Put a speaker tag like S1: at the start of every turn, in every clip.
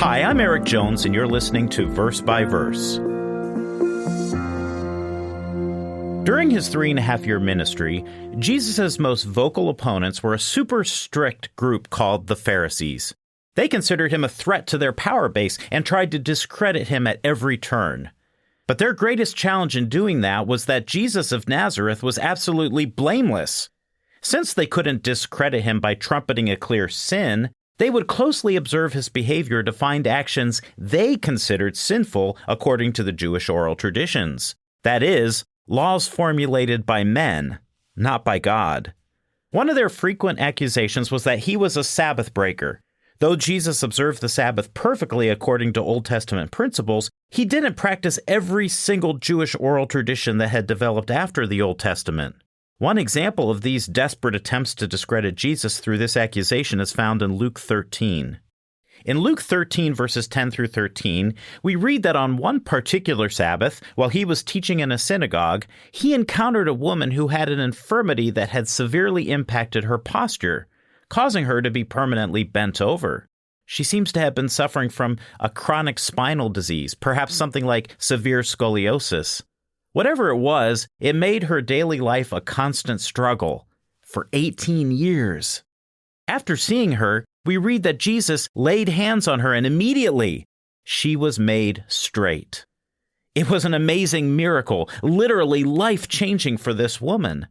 S1: Hi, I'm Erik Jones, and you're listening to Verse by Verse. During his 3.5-year ministry, Jesus' most vocal opponents were a super strict group called the Pharisees. They considered him a threat to their power base and tried to discredit him at every turn. But their greatest challenge in doing that was that Jesus of Nazareth was absolutely blameless. Since they couldn't discredit him by trumpeting a clear sin, they would closely observe his behavior to find actions they considered sinful according to the Jewish oral traditions. That is, laws formulated by men, not by God. One of their frequent accusations was that he was a Sabbath breaker. Though Jesus observed the Sabbath perfectly according to Old Testament principles, he didn't practice every single Jewish oral tradition that had developed after the Old Testament. One example of these desperate attempts to discredit Jesus through this accusation is found in Luke 13. In Luke 13, verses 10 through 13, we read that on one particular Sabbath, while he was teaching in a synagogue, he encountered a woman who had an infirmity that had severely impacted her posture, causing her to be permanently bent over. She seems to have been suffering from a chronic spinal disease, perhaps something like severe scoliosis. Whatever it was, it made her daily life a constant struggle for 18 years. After seeing her, we read that Jesus laid hands on her and immediately she was made straight. It was an amazing miracle, literally life-changing for this woman.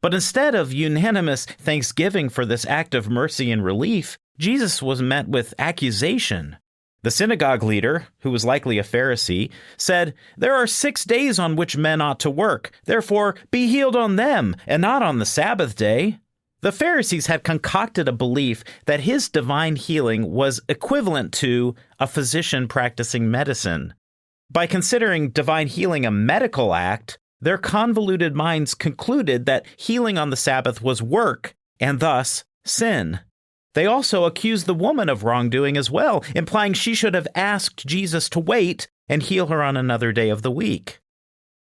S1: But instead of unanimous thanksgiving for this act of mercy and relief, Jesus was met with accusation. The synagogue leader, who was likely a Pharisee, said, "There are 6 days on which men ought to work. Therefore, be healed on them, and not on the Sabbath day." The Pharisees had concocted a belief that his divine healing was equivalent to a physician practicing medicine. By considering divine healing a medical act, their convoluted minds concluded that healing on the Sabbath was work, and thus sin. They also accused the woman of wrongdoing as well, implying she should have asked Jesus to wait and heal her on another day of the week.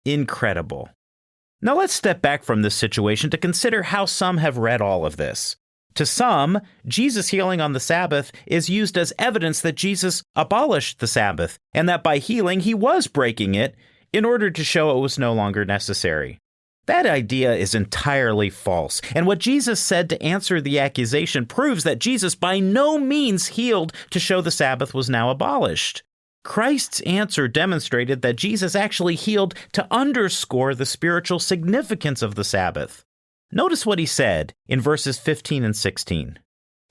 S1: Incredible. Now let's step back from this situation to consider how some have read all of this. To some, Jesus healing on the Sabbath is used as evidence that Jesus abolished the Sabbath, and that by healing he was breaking it in order to show it was no longer necessary. That idea is entirely false, and what Jesus said to answer the accusation proves that Jesus by no means healed to show the Sabbath was now abolished. Christ's answer demonstrated that Jesus actually healed to underscore the spiritual significance of the Sabbath. Notice what he said in verses 15 and 16.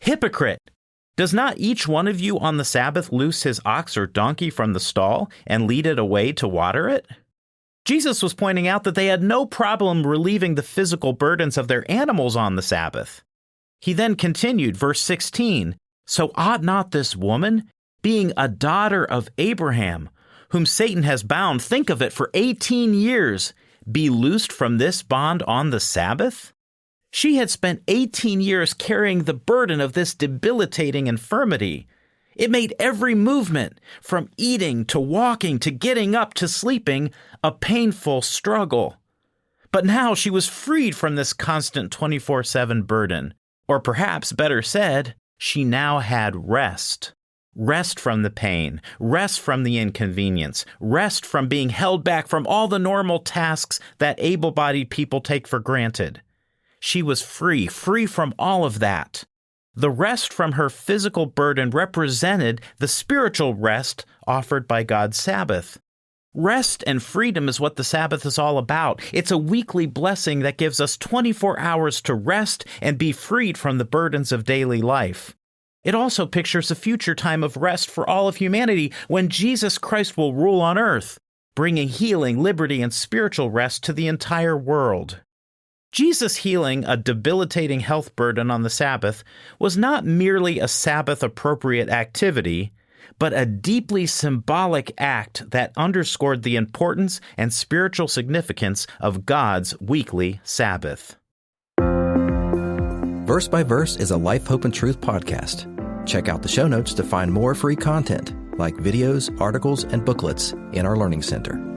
S1: "Hypocrite! Does not each one of you on the Sabbath loose his ox or donkey from the stall and lead it away to water it?" Jesus was pointing out that they had no problem relieving the physical burdens of their animals on the Sabbath. He then continued, verse 16, "So ought not this woman, being a daughter of Abraham, whom Satan has bound, think of it, for 18 years, be loosed from this bond on the Sabbath?" She had spent 18 years carrying the burden of this debilitating infirmity. It made every movement, from eating to walking to getting up to sleeping, a painful struggle. But now she was freed from this constant 24/7 burden. Or perhaps, better said, she now had rest. Rest from the pain, rest from the inconvenience, rest from being held back from all the normal tasks that able-bodied people take for granted. She was free from all of that. The rest from her physical burden represented the spiritual rest offered by God's Sabbath. Rest and freedom is what the Sabbath is all about. It's a weekly blessing that gives us 24 hours to rest and be freed from the burdens of daily life. It also pictures a future time of rest for all of humanity when Jesus Christ will rule on earth, bringing healing, liberty, and spiritual rest to the entire world. Jesus healing a debilitating health burden on the Sabbath was not merely a Sabbath-appropriate activity, but a deeply symbolic act that underscored the importance and spiritual significance of God's weekly Sabbath.
S2: Verse by Verse is a Life, Hope, and Truth podcast. Check out the show notes to find more free content, like videos, articles, and booklets in our Learning Center.